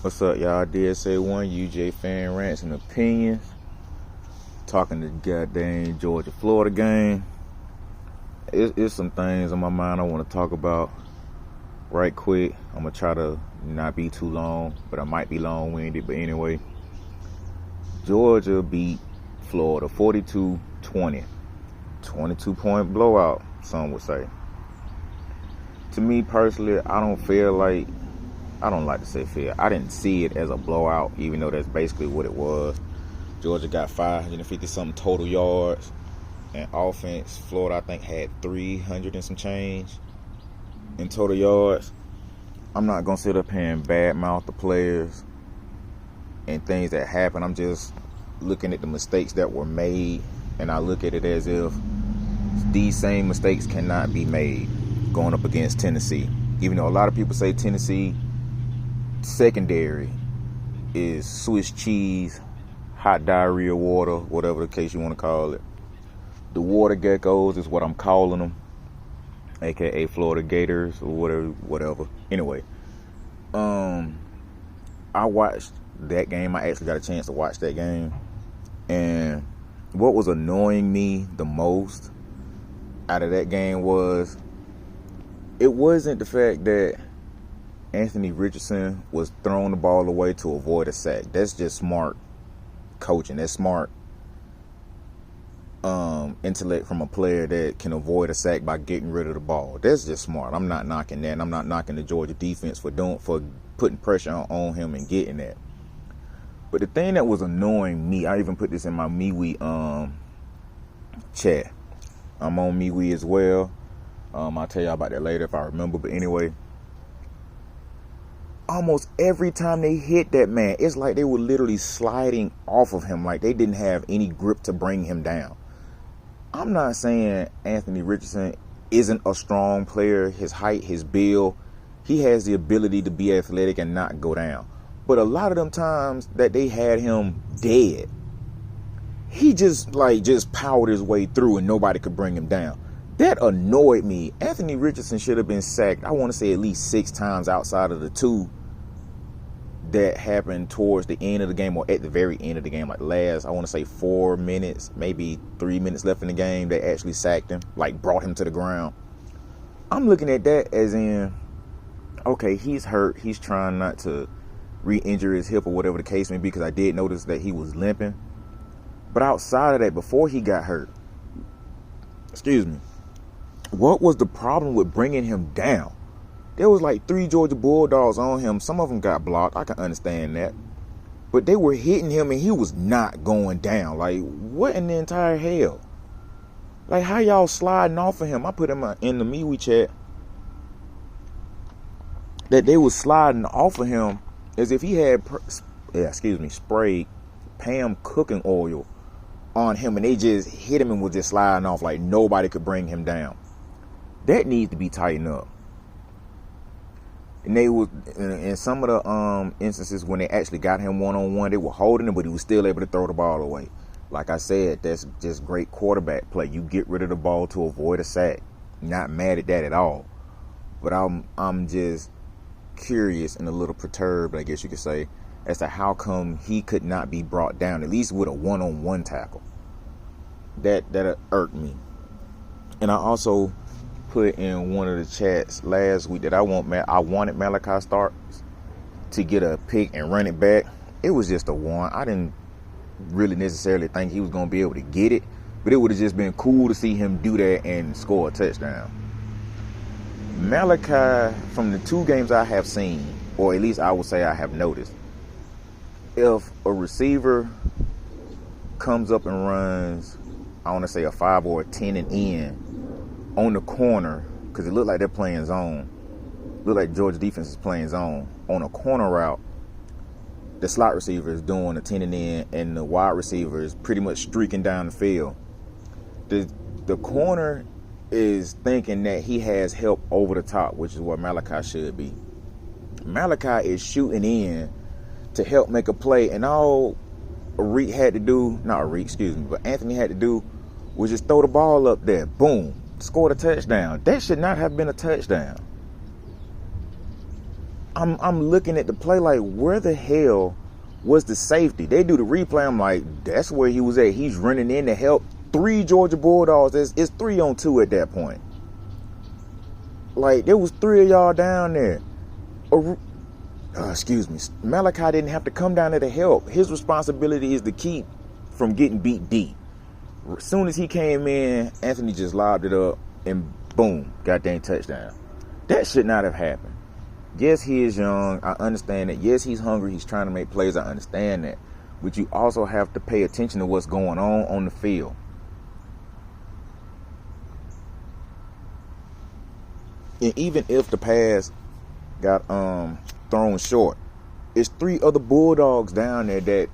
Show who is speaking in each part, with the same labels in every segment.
Speaker 1: What's up, y'all? DSA 1, UGA fan rants and opinions. Talking the goddamn Georgia-Florida game. It's some things on my mind I want to talk about right quick. I'm going to try to not be too long, but I might be long-winded. But anyway, Georgia beat Florida 42-20. 22-point blowout, some would say. To me personally, I don't like to say fair. I didn't see it as a blowout, even though that's basically what it was. Georgia got 550-something total yards. And offense, Florida, I think, had 300 and some change in total yards. I'm not going to sit up here and badmouth the players and things that happen. I'm just looking at the mistakes that were made, and I look at it as if these same mistakes cannot be made going up against Tennessee. Even though a lot of people say Tennessee secondary is Swiss cheese, hot diarrhea water, whatever the case you want to call it. The water geckos is what I'm calling them, aka Florida Gators or whatever. Anyway, I watched that game. I actually got a chance to watch that game, and what was annoying me the most out of that game was it wasn't the fact that Anthony Richardson was throwing the ball away to avoid a sack. That's just smart coaching. That's smart intellect from a player that can avoid a sack by getting rid of the ball. That's just smart. I'm not knocking that. And I'm not knocking the Georgia defense for putting pressure on him and getting that. But the thing that was annoying me, I even put this in my MeWe chat. I'm on MeWe as well. I'll tell y'all about that later if I remember. But anyway, almost every time they hit that man, it's like they were literally sliding off of him, like they didn't have any grip to bring him down. I'm not saying Anthony Richardson isn't a strong player. His height, his build, he has the ability to be athletic and not go down. But a lot of them times that they had him dead, he just powered his way through and nobody could bring him down. That annoyed me. Anthony Richardson should have been sacked, I want to say, at least 6 times outside of the 2 that happened towards the end of the game, or at the very end of the game, like last, I want to say 4 minutes, maybe 3 minutes left in the game. They actually sacked him, like brought him to the ground. I'm looking at that as in, okay, he's hurt. He's trying not to re-injure his hip or whatever the case may be, because I did notice that he was limping. But outside of that, before he got hurt, what was the problem with bringing him down? There was like 3 Georgia Bulldogs on him. Some of them got blocked. I can understand that. But they were hitting him and he was not going down. Like, what in the entire hell? Like, how y'all sliding off of him? I put him in the MeWe chat that they was sliding off of him as if he had sprayed Pam cooking oil on him, and they just hit him and was just sliding off like nobody could bring him down. That needs to be tightened up. And they was in some of the instances when they actually got him one-on-one, they were holding him, but he was still able to throw the ball away. Like I said, that's just great quarterback play. You get rid of the ball to avoid a sack. Not mad at that at all. But I'm just curious and a little perturbed, I guess you could say, as to how come he could not be brought down, at least with a one-on-one tackle. That irked me. And I also put in one of the chats last week that I wanted Malachi Starks to get a pick and run it back. It was just a one. I didn't really necessarily think he was going to be able to get it, but it would have just been cool to see him do that and score a touchdown. Malachi, from the 2 games I have seen, or at least I would say I have noticed, if a receiver comes up and runs, I want to say a 5 or a 10 and in on the corner, because it looked like they're playing zone, looked like Georgia defense is playing zone, on a corner route, the slot receiver is doing a 10 and in, and the wide receiver is pretty much streaking down the field. The corner is thinking that he has help over the top, which is what Malachi should be. Malachi is shooting in to help make a play, and all Anthony had to do was just throw the ball up there, boom, scored a touchdown. That should not have been a touchdown. I'm looking at the play like, where the hell was the safety? They do the replay. I'm like, that's where he was at. He's running in to help 3 Georgia Bulldogs. It's 3-on-2 at that point. Like, there was 3 of y'all down there. Excuse me. Malachi didn't have to come down there to help. His responsibility is to keep from getting beat deep. As soon as he came in, Anthony just lobbed it up and boom, goddamn touchdown. That should not have happened. Yes, he is young. I understand that. Yes, he's hungry. He's trying to make plays. I understand that. But you also have to pay attention to what's going on the field. And even if the pass got thrown short, it's 3 other Bulldogs down there that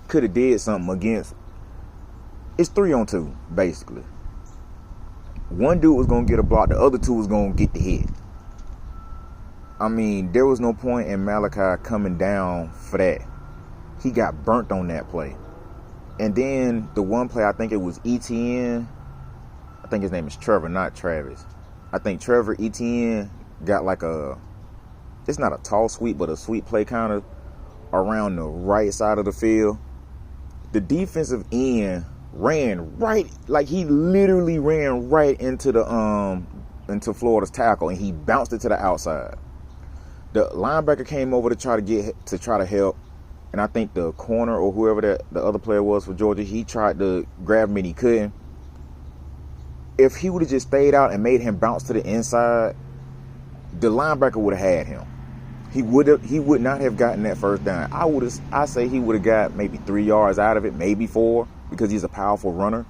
Speaker 1: could have did something against. It's 3-on-2, basically. One dude was going to get a block. The other 2 was going to get the hit. I mean, there was no point in Malachi coming down for that. He got burnt on that play. And then the one play, I think it was Etienne. I think his name is Trevor, not Travis. I think Trevor Etienne got like it's not a tall sweep, but a sweep play kind of around the right side of the field. The defensive end ran right, like he literally ran right into into Florida's tackle, and he bounced it to the outside. The linebacker came over to try to help, and I think the corner or whoever the other player was for Georgia, he tried to grab him and he couldn't. If he would have just stayed out and made him bounce to the inside, the linebacker would have had him. He would not have gotten that first down. I say he would have got maybe 3 yards out of it, maybe 4, because he's a powerful runner.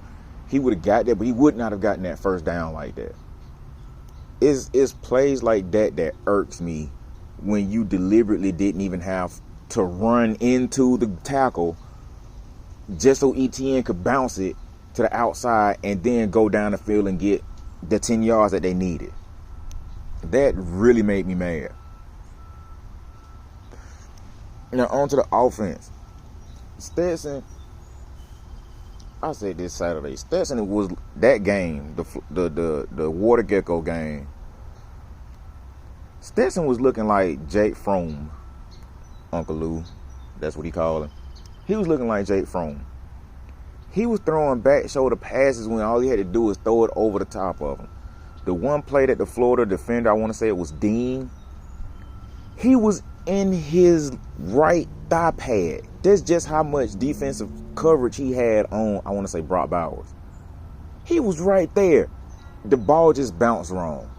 Speaker 1: He would have got that, but he would not have gotten that first down like that. It's plays like that irks me, when you deliberately didn't even have to run into the tackle just so Etienne could bounce it to the outside and then go down the field and get the 10 yards that they needed. That really made me mad. Now, on to the offense. Stetson, I said this Saturday, Stetson was that game, the water gecko game. Stetson was looking like Jake Fromm, Uncle Lou. That's what he called him. He was looking like Jake Fromm. He was throwing back shoulder passes when all he had to do was throw it over the top of him. The one play that the Florida defender, I want to say it was Dean, he was in his right thigh pad. That's just how much defensive coverage he had on, I want to say, Brock Bowers. He was right there. The ball just bounced wrong.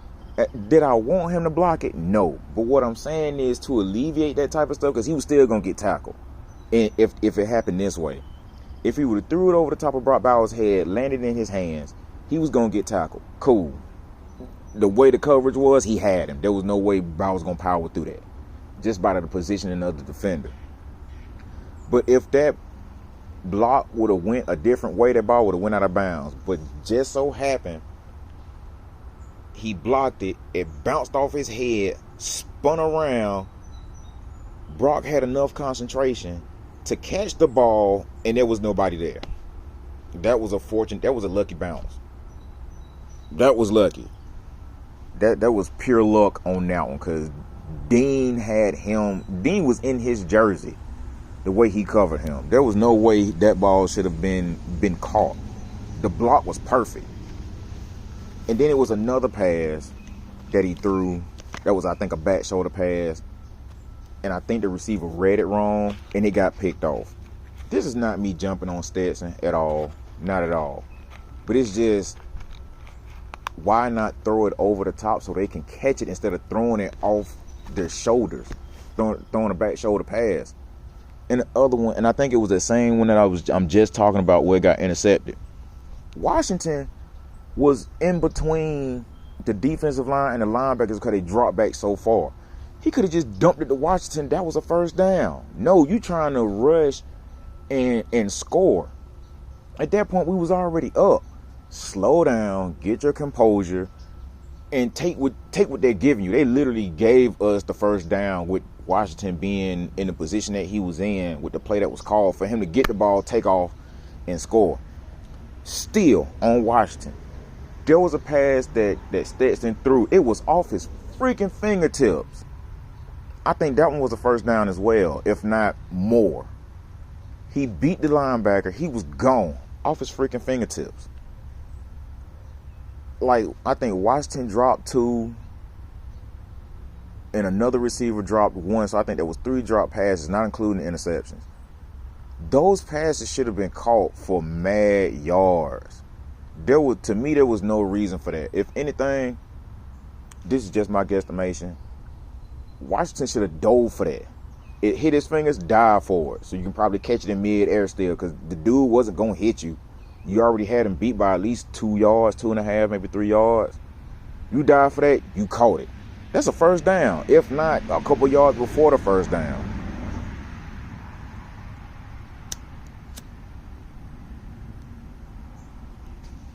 Speaker 1: Did I want him to block it? No. But what I'm saying is, to alleviate that type of stuff, because he was still going to get tackled. And if it happened this way, if he would have threw it over the top of Brock Bowers' head, landed in his hands, he was going to get tackled. Cool. The way the coverage was, he had him. There was no way Bowers was going to power through that, just by the positioning of the defender. But if that block would have went a different way, that ball would have went out of bounds. But just so happened, he blocked it. It bounced off his head, spun around. Brock had enough concentration to catch the ball, and there was nobody there. That was a lucky bounce. That was lucky. That was pure luck on that one, because Dean was in his jersey. The way he covered him, there was no way that ball should have been caught. The block was perfect. And then it was another pass that he threw. That was, I think, a back shoulder pass. And I think the receiver read it wrong, and it got picked off. This is not me jumping on Stetson at all. Not at all. But it's just, why not throw it over the top so they can catch it instead of throwing it off their shoulders, throwing a back shoulder pass? And the other one, and I think it was the same one that I'm just talking about, where it got intercepted. Washington was in between the defensive line and the linebackers because they dropped back so far. He could have just dumped it to Washington. That was a first down. No, you trying to rush and score. At that point, we was already up. Slow down, get your composure, and take what they're giving you. They literally gave us the first down with Washington being in the position that he was in, with the play that was called for him to get the ball, take off, and score. Still on Washington, there was a pass that Stetson threw. It was off his freaking fingertips. I think that one was a first down as well, if not more. He beat the linebacker. He was gone off his freaking fingertips. Like, I think Washington dropped 2 and another receiver dropped 1. So I think there was 3 drop passes, not including the interceptions. Those passes should have been caught for mad yards. To me, there was no reason for that. If anything, this is just my guesstimation, Washington should have dove for that. It hit his fingers, dive for it. So you can probably catch it in mid-air still, because the dude wasn't going to hit you. You already had him beat by at least 2 yards, 2.5, maybe 3 yards. You dive for that, you caught it. That's a first down, if not a couple yards before the first down.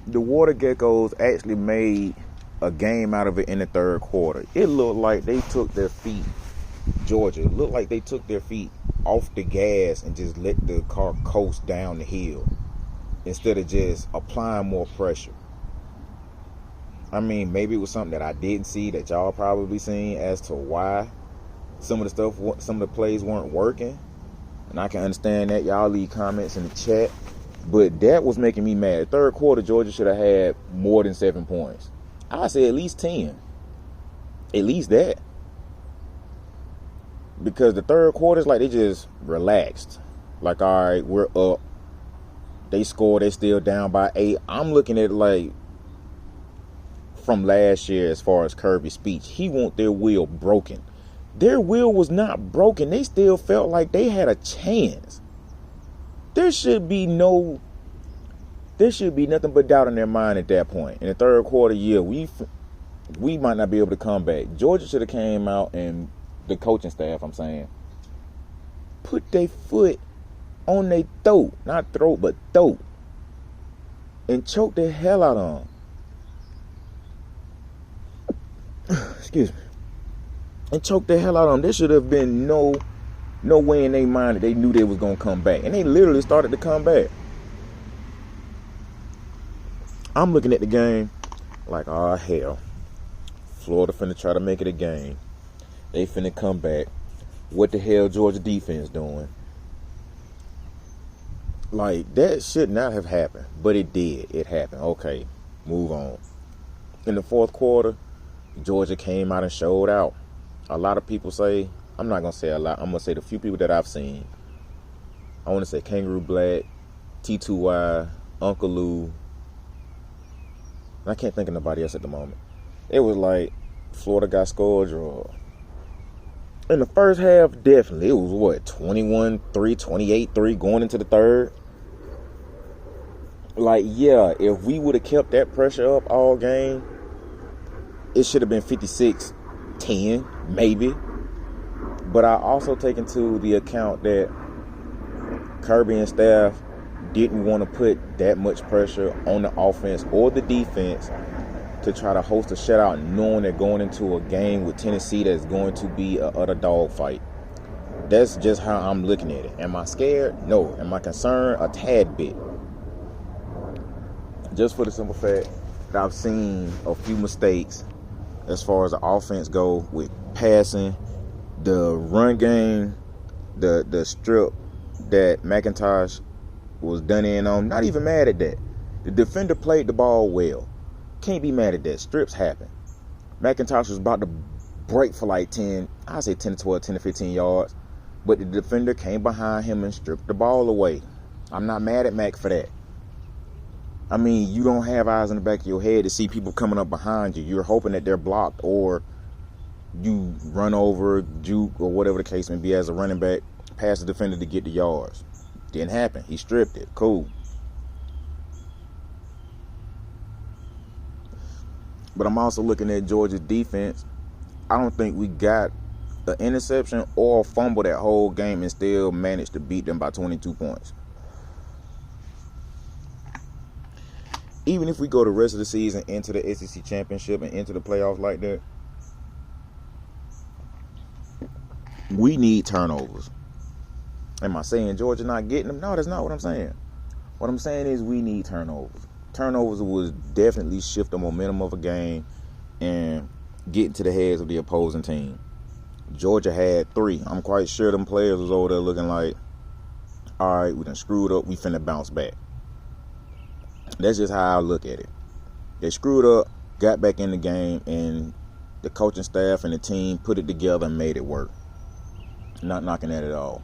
Speaker 1: The Water Geckos actually made a game out of it in the third quarter. It looked like they took their feet, Georgia, it looked like they took their feet off the gas and just let the car coast down the hill instead of just applying more pressure. I mean, maybe it was something that I didn't see that y'all probably seen as to why some of the plays weren't working. And I can understand that. Y'all leave comments in the chat. But that was making me mad. Third quarter, Georgia should have had more than 7 points. I say at least 10. At least that. Because the third quarter is like they just relaxed. Like, all right, we're up. They scored. They're still down by 8. I'm looking at it like from last year as far as Kirby's speech. He want their will broken. Their will was not broken. They still felt like they had a chance. There should be nothing but doubt in their mind at that point. In the third quarter, yeah, we might not be able to come back. Georgia should have came out, and the coaching staff, I'm saying, put their foot on their throat. Not throat, but throat. And choke the hell out of them. Excuse me. And choke the hell out of them. There should have been no way in their mind that they knew they was going to come back. And they literally started to come back. I'm looking at the game like, oh, hell. Florida finna try to make it a game. They finna come back. What the hell Georgia defense doing? Like, that should not have happened. But it did. It happened. Okay, move on. In the fourth quarter, Georgia came out and showed out. A lot of people say, I'm not going to say a lot. I'm going to say the few people that I've seen. I want to say Kangaroo Black, T2Y, Uncle Lou. I can't think of nobody else at the moment. It was like Florida got scored or in the first half, definitely. It was what, 21-3, 28-3 going into the third. Like, yeah, if we would have kept that pressure up all game, it should have been 56-10, maybe. But I also take into the account that Kirby and staff didn't want to put that much pressure on the offense or the defense to try to host a shutout, knowing they're going into a game with Tennessee that's going to be a utter dogfight. That's just how I'm looking at it. Am I scared? No. Am I concerned? A tad bit. Just for the simple fact that I've seen a few mistakes as far as the offense go with passing, the run game, the strip that McIntosh was done in on. Not even mad at that. The defender played the ball well. Can't be mad at that. Strips happen. McIntosh was about to break for like 10 to 12, 10 to 15 yards. But the defender came behind him and stripped the ball away. I'm not mad at Mac for that. I mean, you don't have eyes in the back of your head to see people coming up behind you. You're hoping that they're blocked or you run over, juke, or whatever the case may be as a running back, pass the defender to get the yards. Didn't happen. He stripped it. Cool. But I'm also looking at Georgia's defense. I don't think we got an interception or a fumble that whole game and still managed to beat them by 22 points. Even if we go the rest of the season into the SEC championship and into the playoffs like that, we need turnovers. Am I saying Georgia not getting them? No, that's not what I'm saying. What I'm saying is we need turnovers. Turnovers would definitely shift the momentum of a game and get into the heads of the opposing team. Georgia had 3. I'm quite sure them players was over there looking like, all right, we done screwed up. We finna bounce back. That's just how I look at it. They screwed up, got back in the game, and the coaching staff and the team put it together and made it work. Not knocking at it at all.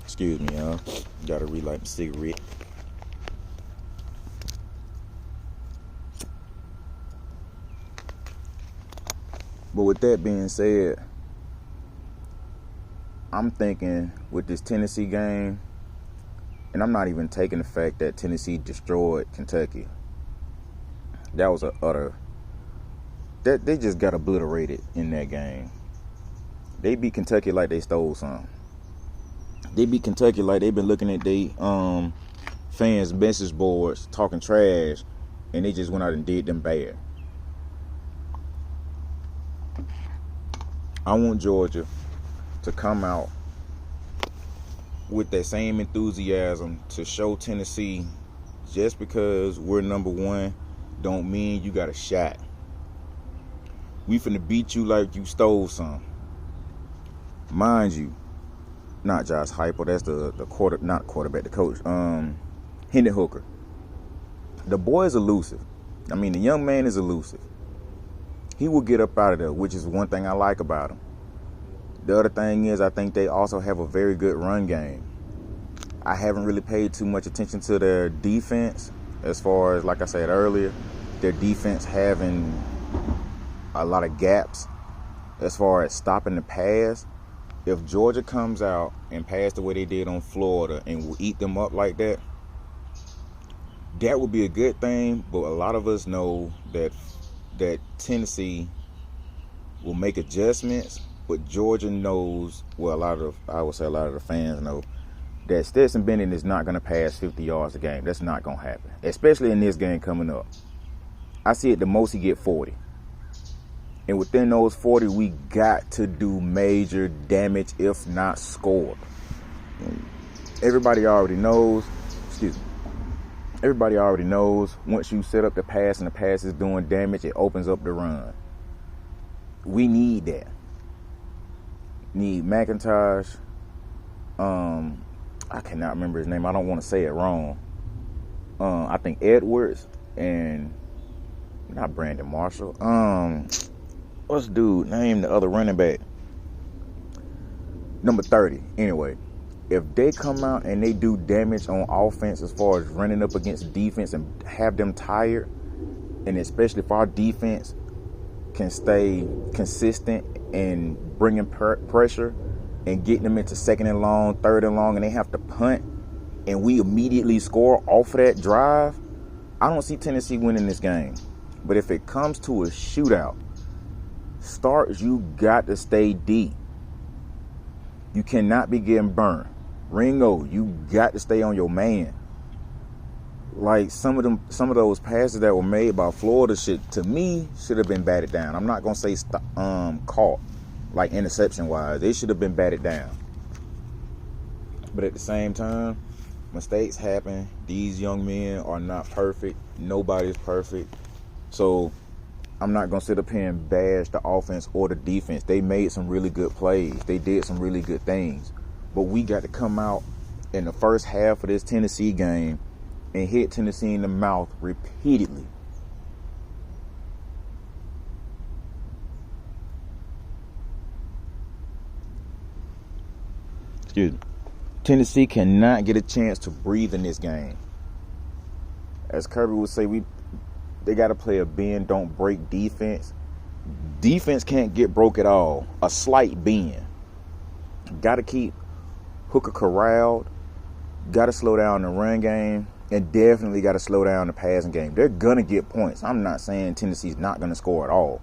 Speaker 1: Excuse me, y'all. Gotta relight my cigarette. But with that being said, I'm thinking with this Tennessee game, and I'm not even taking the fact that Tennessee destroyed Kentucky. That was a utter... that they just got obliterated in that game. They beat Kentucky like they stole something. They beat Kentucky like they've been looking at they fans' message boards talking trash, and they just went out and did them bad. I want Georgia to come out with that same enthusiasm to show Tennessee just because we're number 1 don't mean you got a shot. We finna beat you like you stole some. Mind you, not Josh Heupel, that's the coach. Hendon Hooker. The boy is elusive. I mean, the young man is elusive. He will get up out of there, which is one thing I like about him. The other thing is I think they also have a very good run game. I haven't really paid too much attention to their defense as far as, like I said earlier, their defense having a lot of gaps as far as stopping the pass. If Georgia comes out and pass the way they did on Florida and will eat them up like that, that would be a good thing. But a lot of us know that Tennessee will make adjustments, but Georgia knows, well, I would say a lot of the fans know that Stetson Bennett is not going to pass 50 yards a game. That's not going to happen, especially in this game coming up. I see it the most he get 40. And within those 40, we got to do major damage, if not score. Everybody already knows, once you set up the pass and the pass is doing damage, it opens up the run. We need that. Need McIntosh. I cannot remember his name. I don't want to say it wrong. I think Edwards and not Brandon Marshall. What's dude name, the other running back? Number 30. Anyway, if they come out and they do damage on offense as far as running up against defense and have them tired, and especially if our defense can stay consistent and bringing pressure and getting them into 2nd and long, 3rd and long, and they have to punt, and we immediately score off of that drive, I don't see Tennessee winning this game. But if it comes to a shootout, Starks, you got to stay deep. You cannot be getting burnt. Ringo, you got to stay on your man. Like some of those passes that were made by Florida to me should have been batted down. I'm not gonna say caught, like interception wise. They should have been batted down. But at the same time, mistakes happen. These young men are not perfect. Nobody's perfect. So I'm not going to sit up here and bash the offense or the defense. They made some really good plays. They did some really good things. But we got to come out in the first half of this Tennessee game and hit Tennessee in the mouth repeatedly. Excuse me. Tennessee cannot get a chance to breathe in this game. As Kirby would say, they got to play a bend, don't break defense. Defense can't get broke at all. A slight bend. Got to keep Hooker corralled. Got to slow down the run game. And definitely got to slow down the passing game. They're going to get points. I'm not saying Tennessee's not going to score at all.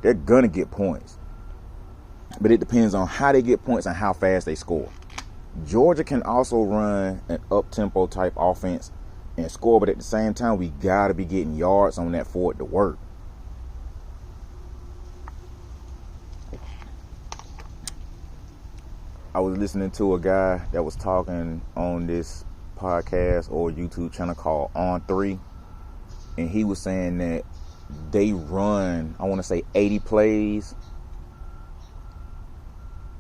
Speaker 1: They're going to get points. But it depends on how they get points and how fast they score. Georgia can also run an up-tempo type offense and score, but at the same time, we got to be getting yards on that for it to work. I was listening to a guy that was talking on this podcast or YouTube channel called On 3, and he was saying that they run, I want to say 80 plays.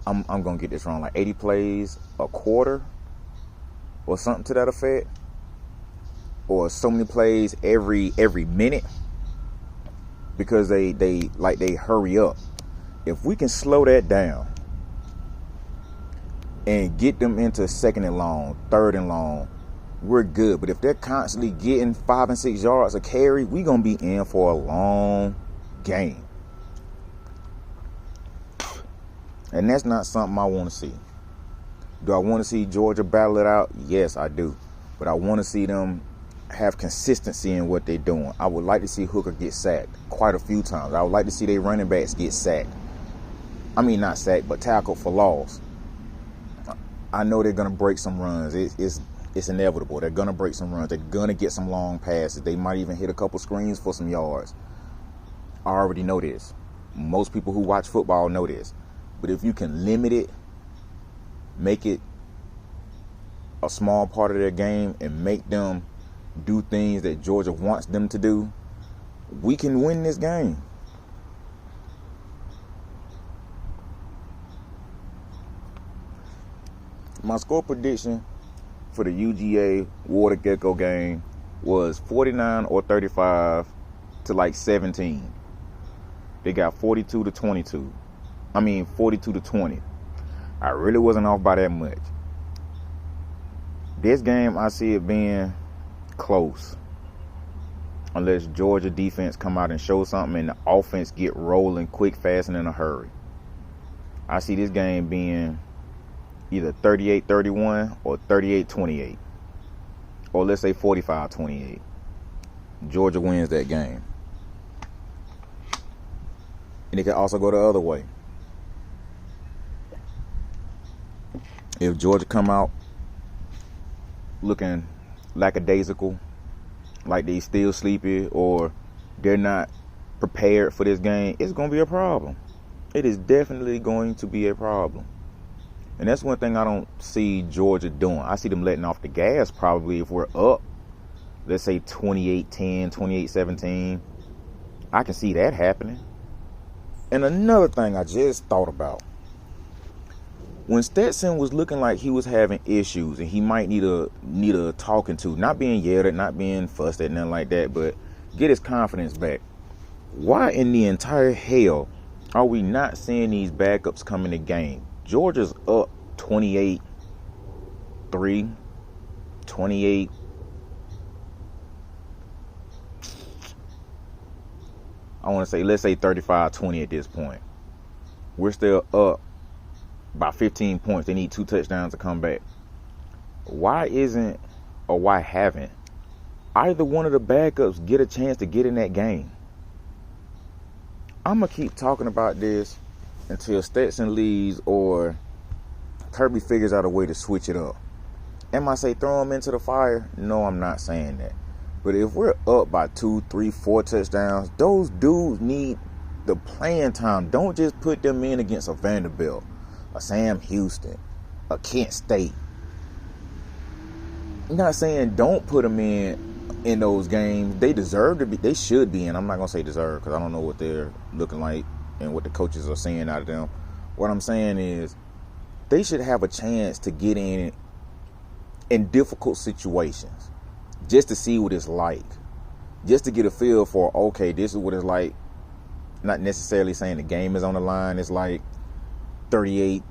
Speaker 1: I'm going to get this wrong, like 80 plays a quarter or something to that effect, or so many plays every minute, because they hurry up. If we can slow that down and get them into second and long, third and long, we're good. But if they're constantly getting 5 and 6 yards a carry, we're going to be in for a long game. And that's not something I want to see. Do I want to see Georgia battle it out? Yes, I do. But I want to see them have consistency in what they're doing. I would like to see Hooker get sacked quite a few times. I would like to see their running backs get sacked. I mean, not sacked, but tackled for loss. I know they're going to break some runs. It's inevitable. They're going to break some runs. They're going to get some long passes. They might even hit a couple screens for some yards. I already know this. Most people who watch football know this. But if you can limit it, make it a small part of their game, and make them do things that Georgia wants them to do, we can win this game. My score prediction for the UGA Water Gecko game was 49 or 35 to like 17. They got 42 to 22. 42 to 20. I really wasn't off by that much. This game, I see it being close, unless Georgia defense come out and show something and the offense get rolling quick, fast, and in a hurry. I see this game being either 38-31 or 38-28, or let's say 45-28. Georgia wins that game. And it can also go the other way. If Georgia come out looking lackadaisical, like they still sleepy, or they're not prepared for this game, it's going to be a problem. It is definitely going to be a problem. And that's one thing I don't see Georgia doing. I see them letting off the gas probably if we're up, let's say 28-10, 28-17. I can see that happening. And another thing I just thought about. When Stetson was looking like he was having issues and he might need a talking to, not being yelled at, not being fussed at, nothing like that, but get his confidence back. Why in the entire hell are we not seeing these backups come in the game? Georgia's up 28-3, 28. I want to say, let's say 35-20 at this point. We're still up by 15 points. They need 2 touchdowns to come back. Why haven't either one of the backups get a chance to get in that game? I'm going to keep talking about this until Stetson leaves or Kirby figures out a way to switch it up. Am I say throw him into the fire? No, I'm not saying that. But if we're up by 2, 3, 4 touchdowns, those dudes need the playing time. Don't just put them in against a Vanderbilt, a Sam Houston, a Kent State. I'm not saying don't put them in those games. They deserve to be. They should be in. I'm not going to say deserve because I don't know what they're looking like and what the coaches are seeing out of them. What I'm saying is they should have a chance to get in difficult situations just to see what it's like. Just to get a feel for, okay, this is what it's like. Not necessarily saying the game is on the line. It's like 38-31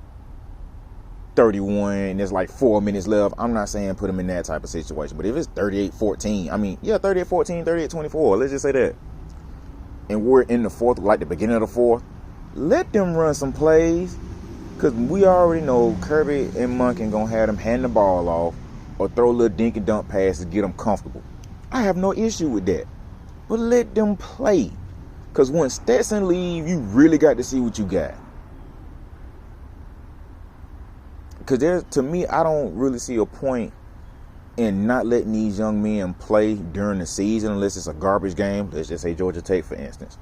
Speaker 1: and there's like 4 minutes left. I'm not saying put them in that type of situation. But if it's 38-14, 38-14, 38-24, let's just say that. And we're in the fourth, like the beginning of the fourth, let them run some plays. Because we already know Kirby and Monken going to have them hand the ball off or throw a little dink and dunk passes to get them comfortable. I have no issue with that. But let them play. Because when Stetson leave, you really got to see what you got. Because to me, I don't really see a point in not letting these young men play during the season unless it's a garbage game. Let's just say Georgia Tech, for instance.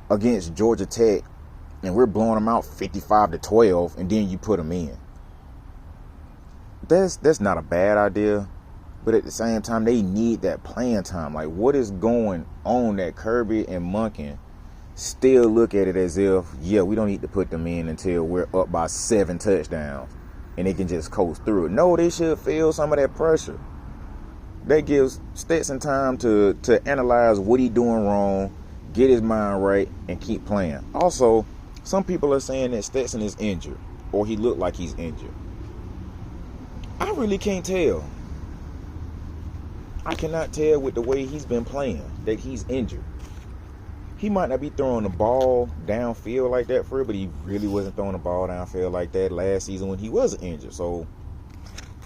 Speaker 1: Against Georgia Tech, and we're blowing them out 55-12, and then you put them in. That's not a bad idea. But at the same time, they need that playing time. Like, what is going on that Kirby and Monken still look at it as if, yeah, we don't need to put them in until we're up by 7 touchdowns and they can just coast through it. No, they should feel some of that pressure. That gives Stetson time to analyze what he's doing wrong, get his mind right, and keep playing. Also, some people are saying that Stetson is injured, or he looked like he's injured. I really can't tell. I cannot tell with the way he's been playing that he's injured. He might not be throwing the ball downfield like that for real, but he really wasn't throwing the ball downfield like that last season when he was injured. So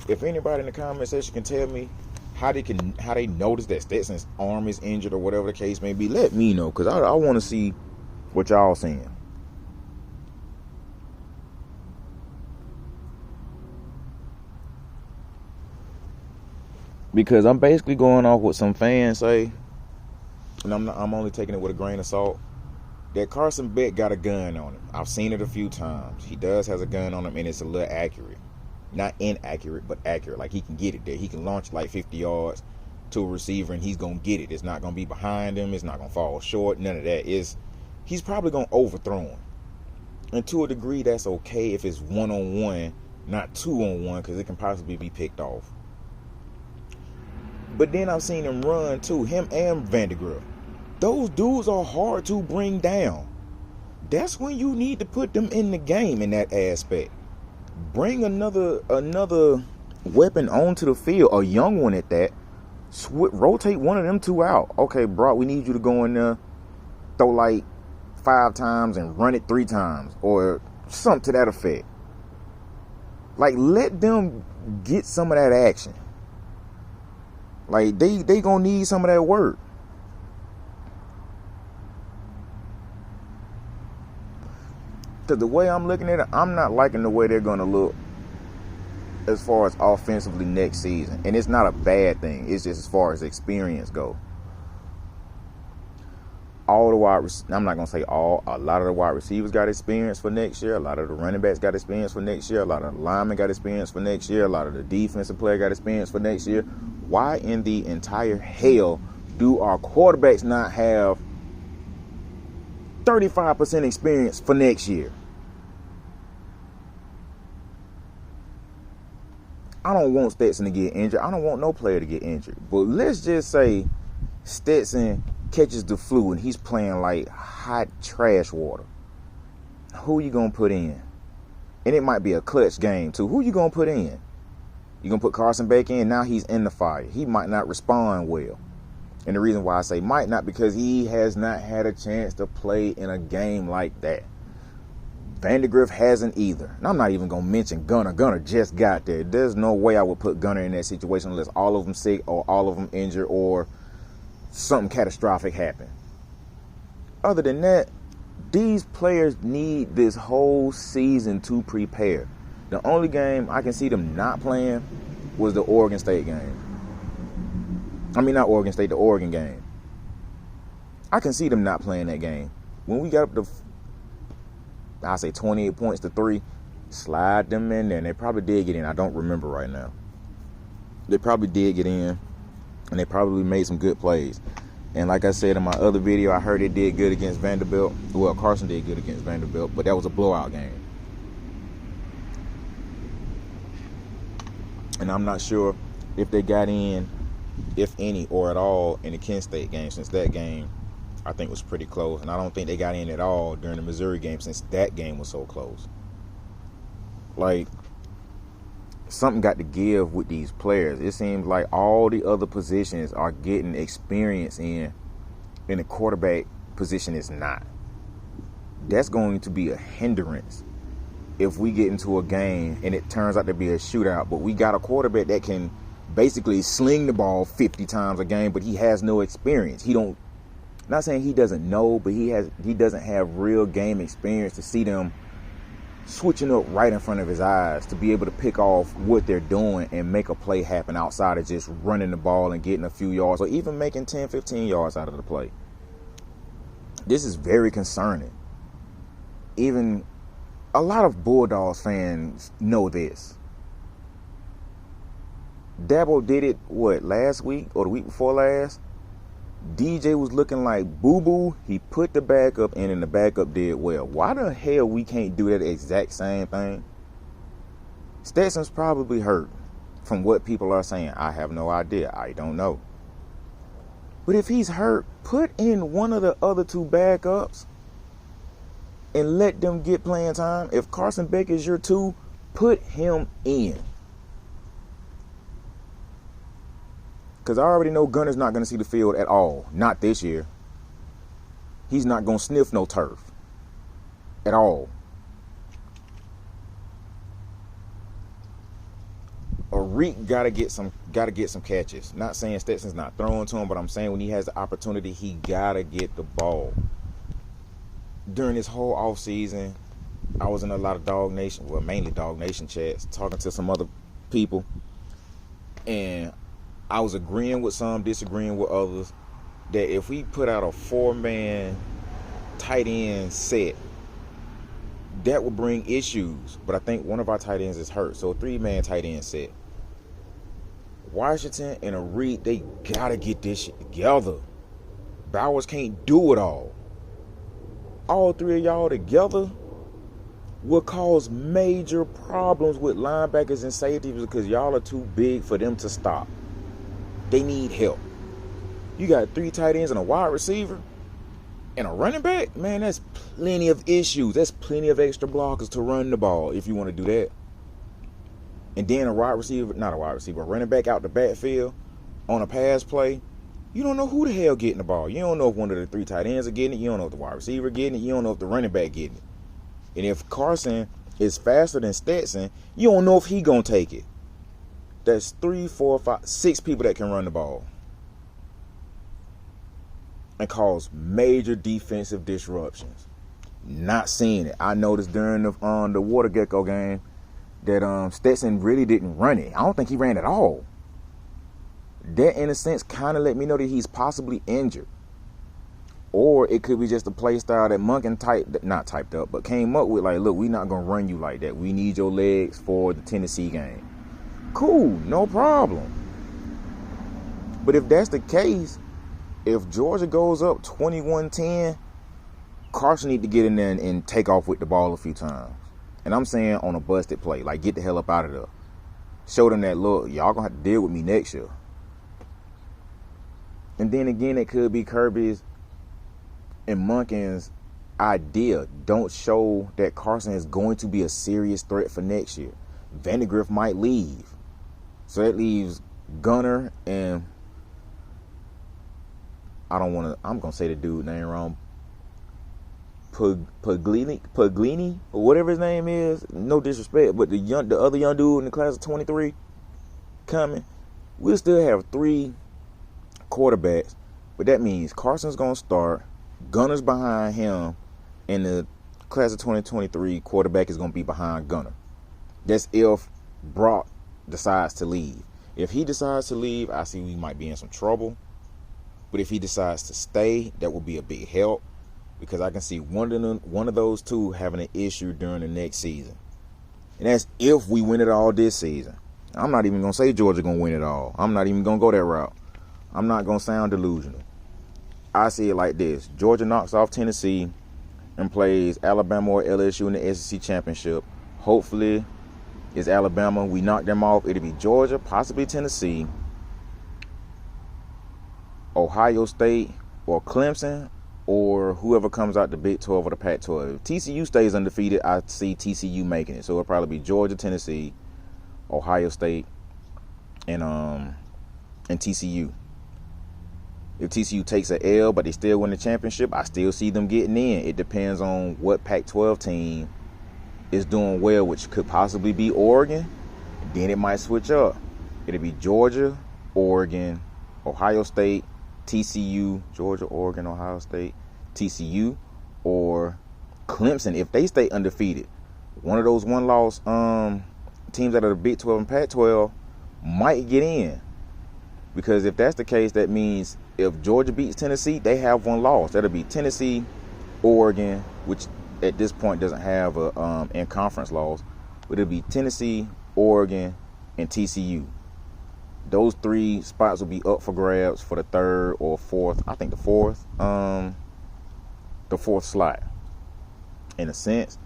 Speaker 1: if anybody in the comment section can tell me how they notice that Stetson's arm is injured or whatever the case may be, let me know, because I want to see what y'all saying. Because I'm basically going off what some fans say, and I'm only taking it with a grain of salt, that Carson Beck got a gun on him. I've seen it a few times. He has a gun on him, and it's a little accurate. Not inaccurate, but accurate. Like, he can get it there. He can launch like 50 yards to a receiver, and he's going to get it. It's not going to be behind him. It's not going to fall short. None of that. He's probably going to overthrow him. And to a degree, that's okay if it's one-on-one, not two-on-one, because it can possibly be picked off. But then I've seen him run too, him and Vandegrift. Those dudes are hard to bring down. That's when you need to put them in the game in that aspect. Bring another weapon onto the field, a young one at that. Rotate one of them two out. Okay, Brock, we need you to go in there, throw like 5 times and run it 3 times, or something to that effect. Like, let them get some of that action. Like, they gonna need some of that work. Because the way I'm looking at it, I'm not liking the way they're gonna look as far as offensively next season. And it's not a bad thing. It's just as far as experience go. I'm not gonna say all. A lot of the wide receivers got experience for next year. A lot of the running backs got experience for next year. A lot of the linemen got experience for next year. A lot of the defensive player got experience for next year. Why in the entire hell do our quarterbacks not have 35% experience for next year? I don't want Stetson to get injured. I don't want no player to get injured. But let's just say Stetson catches the flu and he's playing like hot trash water. Who you gonna put in? And it might be a clutch game too. Who you gonna put in? You gonna put Carson Beck in? Now he's in the fire. He might not respond well. And the reason why I say might not, because he has not had a chance to play in a game like that. Vandegrift hasn't either. And I'm not even gonna mention Gunner. Gunner just got there. There's no way I would put Gunner in that situation unless all of them sick or all of them injured or something catastrophic happened. Other than that, these players need this whole season to prepare. The only game I can see them not playing was the Oregon State game. I mean, not Oregon State, the Oregon game. I can see them not playing that game. When we got up to, I say 28 points to 3, slide them in there. And they probably did get in. I don't remember right now. They probably did get in. And they probably made some good plays. And like I said in my other video, I heard they did good against Vanderbilt. Well, Carson did good against Vanderbilt, but that was a blowout game. And I'm not sure if they got in, if any, or at all in the Kent State game, since that game, I think, was pretty close. And I don't think they got in at all during the Missouri game, since that game was so close. Like, something got to give with these players. It seems like all the other positions are getting experience in, and the quarterback position is not. That's going to be a hindrance if we get into a game and it turns out to be a shootout, but we got a quarterback that can basically sling the ball 50 times a game, but he has no experience. Not saying he doesn't know, but he doesn't have real game experience to see them switching up right in front of his eyes, to be able to pick off what they're doing and make a play happen outside of just running the ball and getting a few yards, or even making 10, 15 yards out of the play. This is very concerning. Even a lot of Bulldogs fans know this. Dabo did it, what, last week or the week before last? DJ was looking like boo-boo. He put the backup in and the backup did well. Why the hell we can't do that exact same thing? Stetson's probably hurt from what people are saying. I have no idea. I don't know. But if he's hurt, put in one of the other two backups and let them get playing time. If Carson Beck is your two, put him in. Because I already know Gunner's not going to see the field at all. Not this year. He's not going to sniff no turf. At all. Reek gotta get some catches. Not saying Stetson's not throwing to him, but I'm saying when he has the opportunity, he gotta get the ball. During this whole off season, I was in a lot of mainly Dog Nation chats, talking to some other people, and I was agreeing with some, disagreeing with others, that if we put out a 4-man tight end set, that would bring issues. But I think one of our tight ends is hurt, so a 3-man tight end set. Washington and a Reed, they gotta get this shit together. Bowers can't do it all. All three of y'all together will cause major problems with linebackers and safeties because y'all are too big for them to stop. They need help. You got 3 tight ends and a wide receiver and a running back? Man, that's plenty of issues. That's plenty of extra blockers to run the ball if you want to do that. And then a running back out the backfield on a pass play, you don't know who the hell getting the ball. You don't know if one of the 3 tight ends are getting it. You don't know if the wide receiver getting it. You don't know if the running back getting it. And if Carson is faster than Stetson, you don't know if he gonna take it. That's 3, 4, 5, 6 people that can run the ball and cause major defensive disruptions. Not seeing it. I noticed during the Water Gecko game that Stetson really didn't run it. I don't think he ran at all. That, in a sense, kind of let me know that he's possibly injured. Or it could be just a play style that Monken typed up, but came up with, like, look, we're not going to run you like that. We need your legs for the Tennessee game. Cool, no problem. But if that's the case, if Georgia goes up 21-10, Carson need to get in there and take off with the ball a few times. And I'm saying on a busted play, like, get the hell up out of there. Show them that, look, y'all going to have to deal with me next year. And then again, it could be Kirby's and Monken's idea. Don't show that Carson is going to be a serious threat for next year. Vandegrift might leave. So that leaves Gunner and I'm going to say the dude name wrong. Puglini, or whatever his name is. No disrespect, but the other young dude in the class of 23 coming. We'll still have 3 quarterbacks, but that means Carson's going to start, Gunner's behind him, and the class of 2023 quarterback is going to be behind Gunner. That's if Brock decides to leave. If he decides to leave, I see we might be in some trouble. But if he decides to stay, that will be a big help, because I can see one of those two having an issue during the next season. And that's if we win it all this season. I'm not even going to say Georgia going to win it all. I'm not even going to go that route. I'm not going to sound delusional. I see it like this. Georgia knocks off Tennessee and plays Alabama or LSU in the SEC championship. Hopefully, it's Alabama. We knock them off. It'll be Georgia, possibly Tennessee, Ohio State, or Clemson, or whoever comes out the Big 12 or the Pac-12. If TCU stays undefeated, I see TCU making it. So it'll probably be Georgia, Tennessee, Ohio State, and TCU. If TCU takes an L but they still win the championship, I still see them getting in. It depends on what Pac-12 team is doing well, which could possibly be Oregon. Then it might switch up. It'll be Georgia, Oregon, Ohio State, TCU, Georgia, Oregon, Ohio State, TCU, or Clemson. If they stay undefeated, one of those one-loss teams out of the Big 12 and Pac-12 might get in. Because if that's the case, that means if Georgia beats Tennessee, they have one loss. That'll be Tennessee, Oregon, which at this point doesn't have a in-conference loss, but it'll be Tennessee, Oregon, and TCU. those 3 spots will be up for grabs for the 3rd or 4th. I think the 4th slot. In a sense,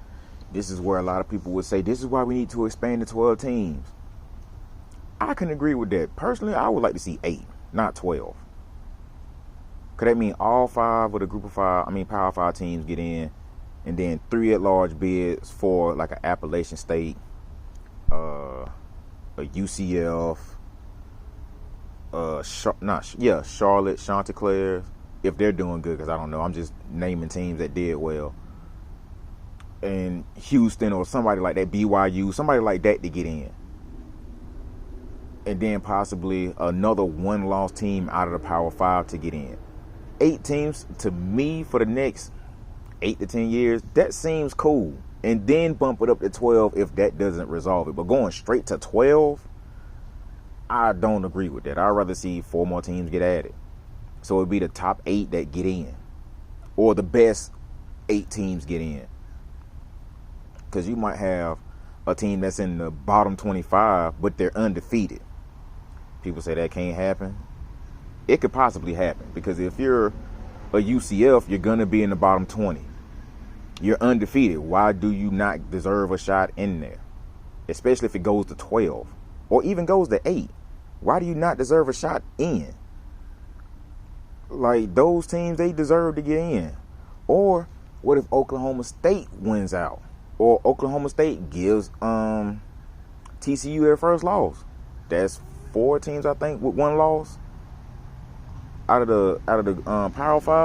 Speaker 1: this is where a lot of people would say this is why we need to expand to 12 teams. I can agree with that. Personally, I would like to see 8, not 12. Could that mean all 5 of the group of 5, Power 5 teams get in, and then 3 at-large bids for like an Appalachian State, a UCF, Charlotte, Chanticleer, if they're doing good, because I don't know. I'm just naming teams that did well. And Houston or somebody like that, BYU, somebody like that to get in. And then possibly another 1-loss team out of the Power 5 to get in. 8 teams, to me, for the next 8 to 10 years, that seems cool. And then bump it up to 12 if that doesn't resolve it. But going straight to 12, I don't agree with that. I'd rather see 4 more teams get added. So it'd be the top 8 that get in. Or the best 8 teams get in. Because you might have a team that's in the bottom 25, but they're undefeated. People say that can't happen. It could possibly happen, because if you're a UCF, you're going to be in the bottom 20. You're undefeated. Why do you not deserve a shot in there? Especially if it goes to 12 or even goes to 8. Why do you not deserve a shot in? Like, those teams, they deserve to get in. Or what if Oklahoma State wins out? Or Oklahoma State gives TCU their first loss? That's 4 teams, I think, with 1 loss out of the Power 5.